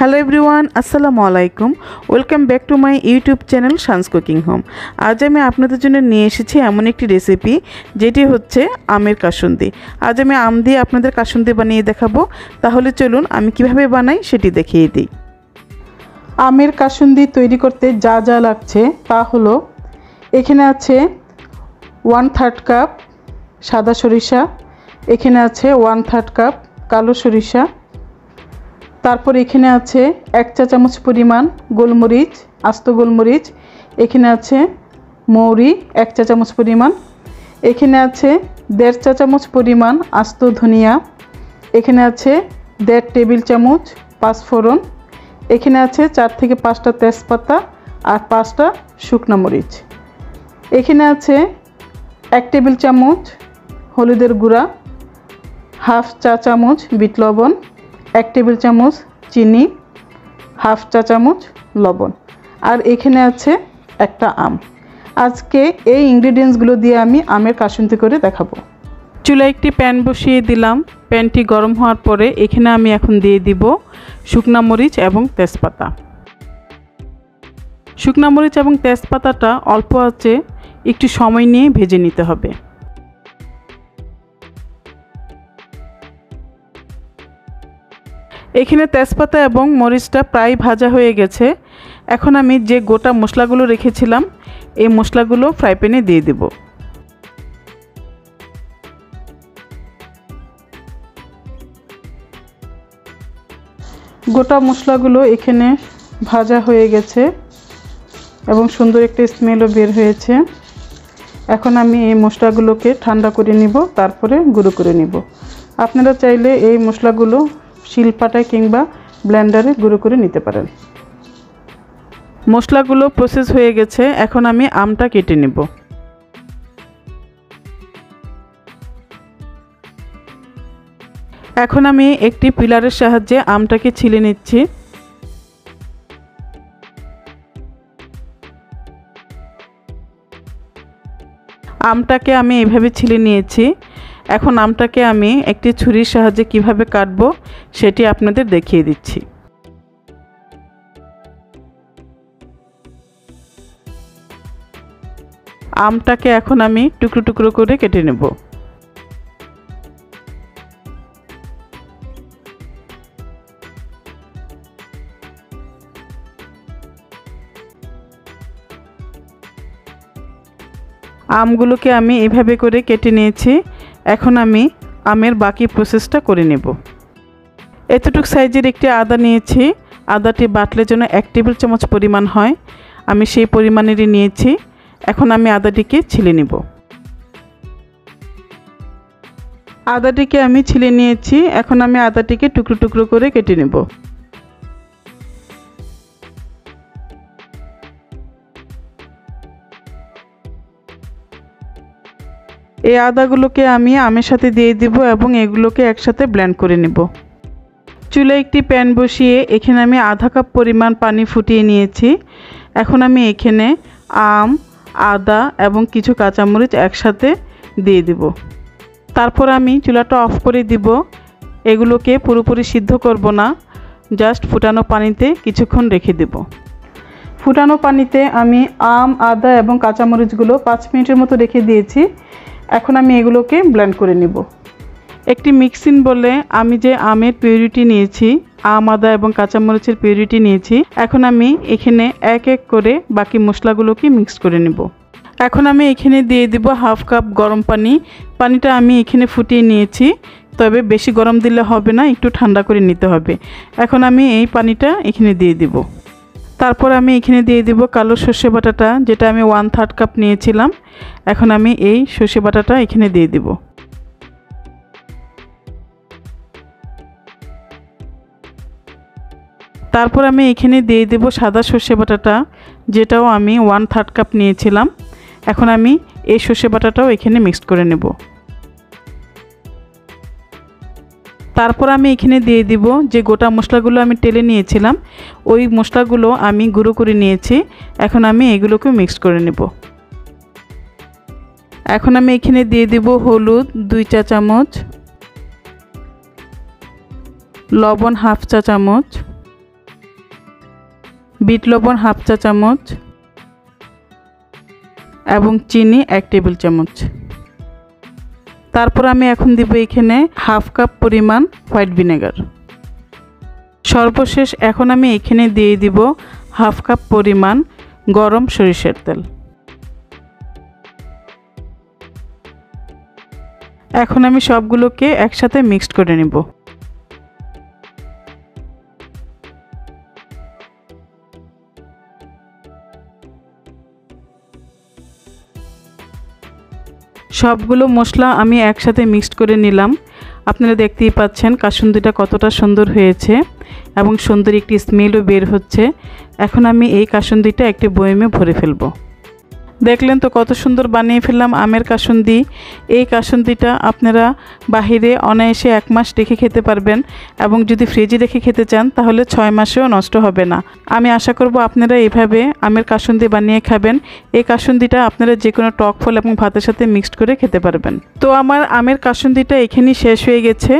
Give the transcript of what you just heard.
Hello everyone, আসসালামু আলাইকুম। Welcome back to my YouTube channel Shan's cooking home. আজ আমি আপনাদের জন্য নিয়ে এসেছি এমন একটি রেসিপি যেটি হচ্ছে আমের কাসুন্দি। আজ আমি আম দিয়ে আপনাদের কাসুন্দি বানিয়ে দেখাবো। তাহলে চলুন আমি কিভাবে বানাই সেটি দেখিয়ে দিই। আমের কাসুন্দি তৈরি করতে যা যা লাগছে তা হলো, এখানে আছে 1/3 কাপ সাদা সরিষা, এখানে আছে 1/3 কাপ কালো সরিষা, তারপর এখানে আছে 1 চা চামচ পরিমাণ গোলমরিচ, আস্ত গোলমরিচ, এখানে আছে মৌরি 1 চা চামচ পরিমাণ, এখানে আছে 1.5 চা চামচ পরিমাণ আস্ত ধনিয়া, এখানে আছে 1.5 টেবিল চামচ পাঁচফোড়ন, এখানে আছে 4 থেকে 5টা তেজপাতা আর 5টা শুকনো মরিচ, এখানে আছে 1 টেবিল চামচ হলুদের গুঁড়া, 1/2 চা চামচ বিট লবণ, 1 টেবিল চামচ চিনি, 1/2 চা চামচ লবণ, আর এখানে আছে একটা আম। আজকে এই ইনগ্রেডিয়েন্টসগুলো দিয়ে আমি আমের কাসুন্দি করে দেখাবো। চুলায় একটি প্যান বসিয়ে দিলাম। প্যানটি গরম হওয়ার পরে এখানে আমি এখন দিয়ে দিব শুকনা মরিচ এবং তেজপাতা। শুকনা মরিচ এবং তেজপাতাটা অল্প আঁচে একটু সময় নিয়ে ভেজে নিতে হবে। এখানে তেজপাতা এবং মরিচটা প্রায় ভাজা হয়ে গেছে। এখন আমি যে গোটা মশলাগুলো রেখেছিলাম এই মশলাগুলো ফ্রাই প্যানে দিয়ে দেব। গোটা মশলাগুলো এখানে ভাজা হয়ে গেছে এবং সুন্দর একটা স্মেলও বের হয়েছে। এখন আমি এই মশলাগুলোকে ঠান্ডা করে নিব, তারপরে গুঁড়ো করে নিব। আপনারা চাইলে এই মশলাগুলো শিলপাটায় কিংবা ব্লেন্ডারে গুঁড়ো করে নিতে পারেন। মশলাগুলো প্রসেস হয়ে গেছে। এখন আমি আমটা কেটে নেব। এখন আমি একটি পিলারের সাহায্যে আমটাকে ছিলে নিচ্ছি। আমটাকে আমি এইভাবে ছিলে নিয়েছি। এখন আমটাকে আমি একটি ছুরির সাহায্যে কিভাবে কাটবো সেটি আপনাদের দেখিয়ে দিচ্ছি। আমটাকে এখন আমি টুকরো টুকরো করে কেটে নেব। আমগুলোকে আমি এভাবে করে কেটে নিয়েছি। এখন আমি আমের বাকি প্রসেসটা করে নেব। এতটুকু সাইজের একটি আদা নিয়েছি। আদাটি বাটলে যেন 1 টেবিল চামচ পরিমাণ হয়, আমি সেই পরিমাণেরই নিয়েছি। এখন আমি আদাটিকে ছিলে নেব। আদাটিকে আমি ছিলে নিয়েছি। এখন আমি আদাটিকে টুকরো টুকরো করে কেটে নেব। এই আদাগুলোকে আমি আমের সাথে দিয়ে দিব এবং এগুলোকে একসাথে ব্লেন্ড করে নেব। চুলায় একটি প্যান বসিয়ে এখানে আমি আধা কাপ পরিমাণ পানি ফুটিয়ে নিয়েছি। এখন আমি এখানে আম, আদা এবং কিছু কাঁচামরিচ একসাথে দিয়ে দিব। তারপর আমি চুলাটা অফ করে দিব। এগুলোকে পুরোপুরি সিদ্ধ করব না, জাস্ট ফুটানো পানিতে কিছুক্ষণ রেখে দেব। ফুটানো পানিতে আমি আম, আদা এবং কাঁচামরিচগুলো 5 মিনিটের মতো রেখে দিয়েছি। এখন আমি এগুলোকে ব্লেন্ড করে নিব। একটি মিক্সিং বলে আমি যে আমের পিউরিটি নিয়েছি, আম, আদা এবং কাঁচামরিচের পিউরিটি নিয়েছি, এখন আমি এখানে এক এক করে বাকি মশলাগুলোকে মিক্স করে নেব। এখন আমি এখানে দিয়ে দিব 1/2 কাপ গরম পানি। পানিটা আমি এখানে ফুটিয়ে নিয়েছি, তবে বেশি গরম দিলে হবে না, একটু ঠান্ডা করে নিতে হবে। এখন আমি এই পানিটা এখানে দিয়ে দিব। তারপর আমি এখানে দিয়ে দিব কালো সর্ষে বাটাটা, যেটা আমি 1/3 কাপ নিয়েছিলাম। এখন আমি এই সর্ষে বাটাটা এখানে দিয়ে দিব। তারপর আমি এখানে দিয়ে দেব সাদা সর্ষে বাটাটা, যেটাও আমি 1/3 কাপ নিয়েছিলাম। এখন আমি এই সর্ষে বাটাটাও এখানে মিক্সড করে নেব। তারপর আমি এখানে দিয়ে দিব যে গোটা মশলাগুলো আমি টেলে নিয়েছিলাম, ওই মশলাগুলো আমি গুঁড়ো করে নিয়েছি। এখন আমি এগুলোকে মিক্স করে নেব। এখন আমি এখানে দিয়ে দিব হলুদ 2 চা চামচ, লবণ 1/2 চা চামচ, বিট লবণ হাফ চা চামচ এবং চিনি 1 টেবিল চামচ। তারপর আমি এখন দিব এখানে হাফ কাপ পরিমাণ হোয়াইট ভিনেগার। সর্বশেষ এখন আমি এখানে দিয়ে দিব হাফ কাপ পরিমাণ গরম সরিষার তেল। এখন আমি সবগুলোকে একসাথে মিক্সড করে নেব। সবগুলো মশলা আমি একসাথে মিক্সড করে নিলাম। আপনারা দেখতেই পাচ্ছেন কাসুন্দিটা কতটা সুন্দর হয়েছে এবং সুন্দর একটি স্মেলও বের হচ্ছে। এখন আমি এই কাসুন্দিটা একটি বয়ামে ভরে ফেলবো। দেখলেন তো কত সুন্দর বানিয়ে ফেললাম আমের কাসুন্দি। এই কাসুন্দিটা আপনারা বাহিরে অনায়াসে 1 মাস রেখে খেতে পারবেন এবং যদি ফ্রিজে রেখে খেতে চান তাহলে 6 মাসেও নষ্ট হবে না। আমি আশা করব আপনারা এইভাবে আমের কাসুন্দি বানিয়ে খাবেন। এই কাসুন্দিটা আপনারা যে কোনো টক ফল এবং ভাতের সাথে মিক্সড করে খেতে পারবেন। তো আমার আমের কাসুন্দিটা এখানেই শেষ হয়ে গেছে।